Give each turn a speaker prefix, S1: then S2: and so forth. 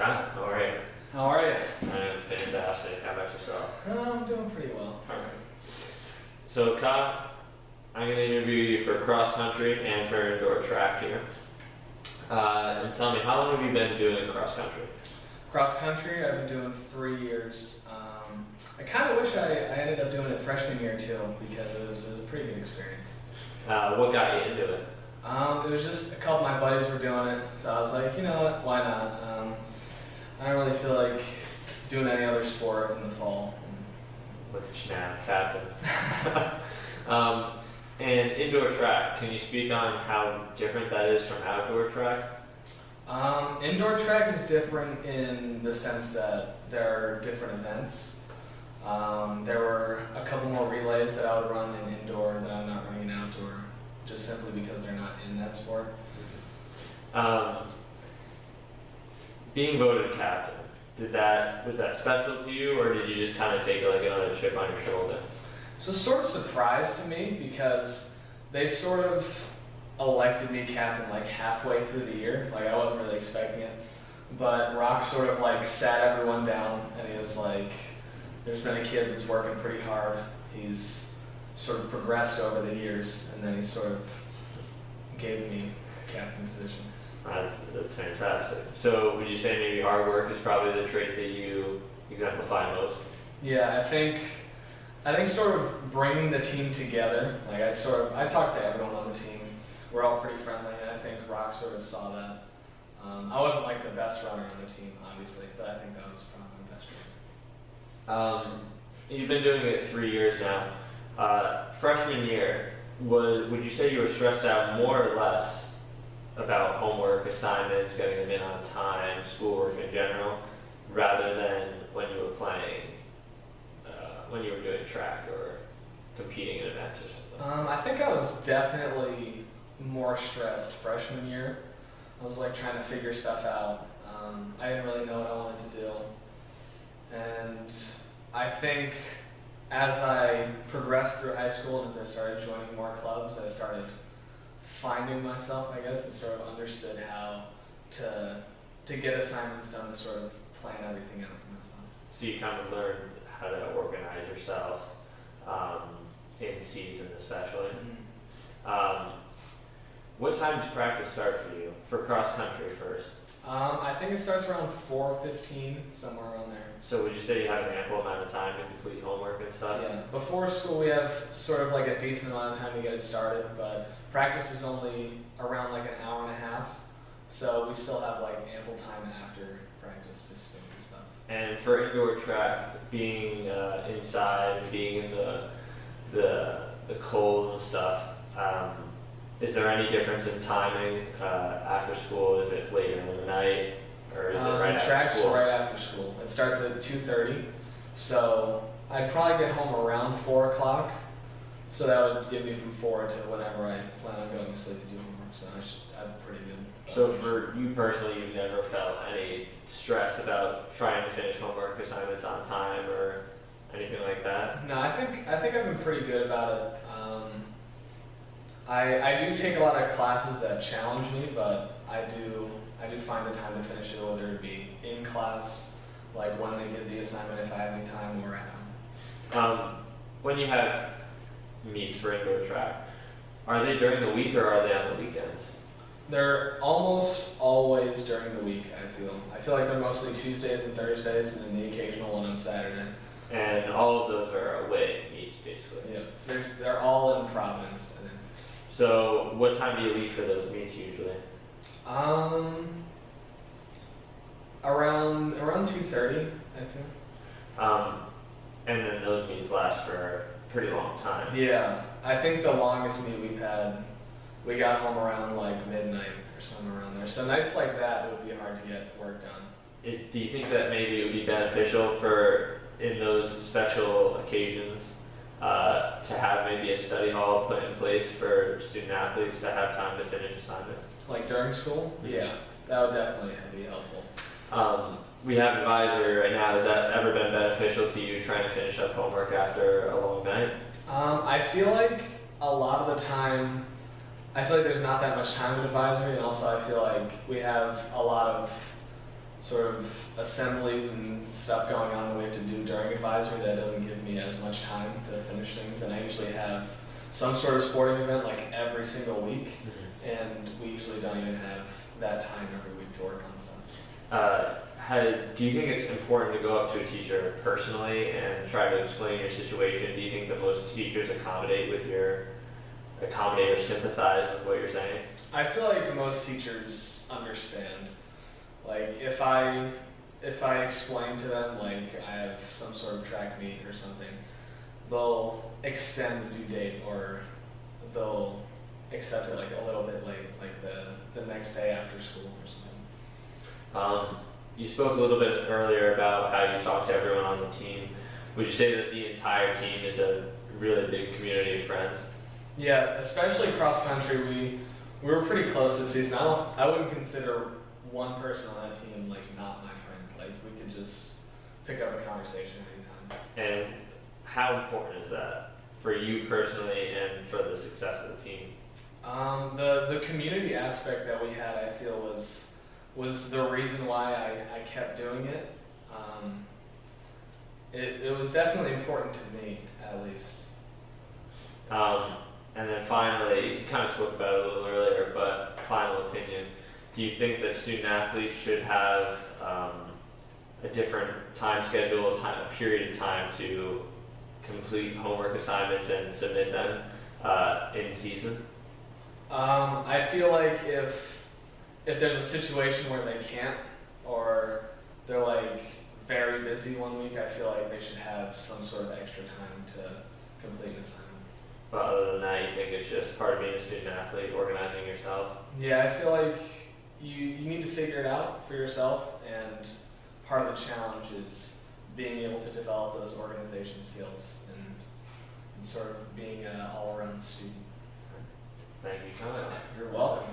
S1: Kyle, how are you?
S2: How are you?
S1: I'm fantastic. How about yourself?
S2: I'm doing pretty well.
S1: Alright. So Kyle, I'm going to interview you for cross country and for indoor track here. And tell me, how long have you been doing cross country?
S2: Cross country, I've been doing 3 years. I kind of wish I ended up doing it freshman year too, because it was a pretty good experience.
S1: What got you into it?
S2: It was just a couple of my buddies were doing it, so I was like, you know what, why not? I don't really feel like doing any other sport in the fall.
S1: Look at you now, captain. And indoor track, can you speak on how different that is from outdoor track?
S2: Indoor track is different in the sense that there are different events. There were a couple more relays that I would run in indoor that I'm not running in outdoor, just simply because they're not in that sport.
S1: Being voted captain, was that special to you, or did you just kind of take it like another chip on your shoulder?
S2: So it's sort of surprise to me because they sort of elected me captain like halfway through the year. Like I wasn't really expecting it. But Rock sort of like sat everyone down and he was like, there's been a kid that's working pretty hard. He's sort of progressed over the years, and then he sort of gave me captain position.
S1: That's fantastic. So would you say maybe hard work is probably the trait that you exemplify most?
S2: Yeah, I think sort of bringing the team together. Like I talked to everyone on the team. We're all pretty friendly, and I think Rock sort of saw that. I wasn't like the best runner on the team, obviously, but I think that was probably the best runner.
S1: You've been doing it 3 years now. Freshman year, would you say you were stressed out more or less about homework, assignments, getting them in on time, schoolwork in general, rather than when you were playing, when you were doing track or competing in events or something?
S2: I think I was definitely more stressed freshman year. I was like trying to figure stuff out. I didn't really know what I wanted to do. And I think as I progressed through high school and as I started joining more clubs, I started finding myself, I guess, and sort of understood how to get assignments done, to sort of plan everything out for myself.
S1: So you kind of learned how to organize yourself in season especially.
S2: Mm-hmm.
S1: What time does practice start for you? For cross country first.
S2: I think it starts around 4:15, somewhere around there.
S1: So would you say you have an ample amount of time to complete homework and stuff?
S2: Yeah, before school we have sort of like a decent amount of time to get it started, but practice is only around like an hour and a half, so we still have like ample time after practice to stick to stuff.
S1: And for indoor track, being inside, being in the cold and stuff, is there any difference in timing after school? Is it later in the night, or is it right after
S2: track's
S1: school?
S2: right after school. It starts at 2:30, so I'd probably get home around 4 o'clock. So that would give me from 4 to whenever I plan on going to sleep to do homework. So I'm pretty good.
S1: So for you personally, you've never felt any stress about trying to finish homework assignments on time or anything like that?
S2: No, I think I've been pretty good about it. I do take a lot of classes that challenge me, but I do find the time to finish it, whether it be in class, like when they give the assignment if I have any time, or at home.
S1: When you have meets for indoor track, are they during the week or are they on the weekends?
S2: They're almost always during the week, I feel like they're mostly Tuesdays and Thursdays, and then the occasional one on Saturday.
S1: And all of those are away meets, basically.
S2: Yeah, they're all in Providence, I think.
S1: So what time do you leave for those meets usually?
S2: Around 2:30, I think.
S1: And then those meets last for a pretty long time.
S2: Yeah, I think the longest meet we've had, we got home around like midnight or somewhere around there. So nights like that, it would be hard to get work done.
S1: Do you think that maybe it would be beneficial for, in those special occasions, to have maybe a study hall put in place for student athletes to have time to finish assignments?
S2: Like during school? Yeah, that would definitely be helpful.
S1: We have advisor right now. Has that ever been beneficial to you, trying to finish up homework after a long night?
S2: I feel like a lot of the time, I feel like there's not that much time in advisory, and also I feel like we have a lot of sort of assemblies and stuff going on that we have to do during advisory that doesn't give me as much time to finish things. And I usually have some sort of sporting event like every single week, and we usually don't even have that time every week to work on stuff.
S1: Do you think it's important to go up to a teacher personally and try to explain your situation? Do you think that most teachers accommodate or sympathize with what you're saying?
S2: I feel like most teachers understand. Like if I explain to them like I have some sort of track meet or something, they'll extend the due date, or they'll accept it like a little bit late, like the next day after school or something.
S1: You spoke a little bit earlier about how you talk to everyone on the team. Would you say that the entire team is a really big community of friends?
S2: Yeah, especially cross country, we were pretty close this season. I wouldn't consider one person on that team like not my friend. Like we could just pick up a conversation anytime.
S1: And how important is that for you personally and for the success of the team?
S2: The community aspect that we had, I feel, was the reason why I kept doing it. It was definitely important to me, at least.
S1: And then finally, you kind of spoke about it a little earlier, but final opinion. Do you think that student athletes should have a different time schedule, a period of time to complete homework assignments and submit them in season?
S2: I feel like if there's a situation where they can't, or they're like very busy one week, I feel like they should have some sort of extra time to complete an assignment.
S1: But other than that, you think it's just part of being a student athlete, organizing yourself?
S2: Yeah, I feel like you need to figure it out for yourself, and part of the challenge is being able to develop those organization skills and sort of being an all-around student.
S1: Thank you, Kyle.
S2: You're welcome.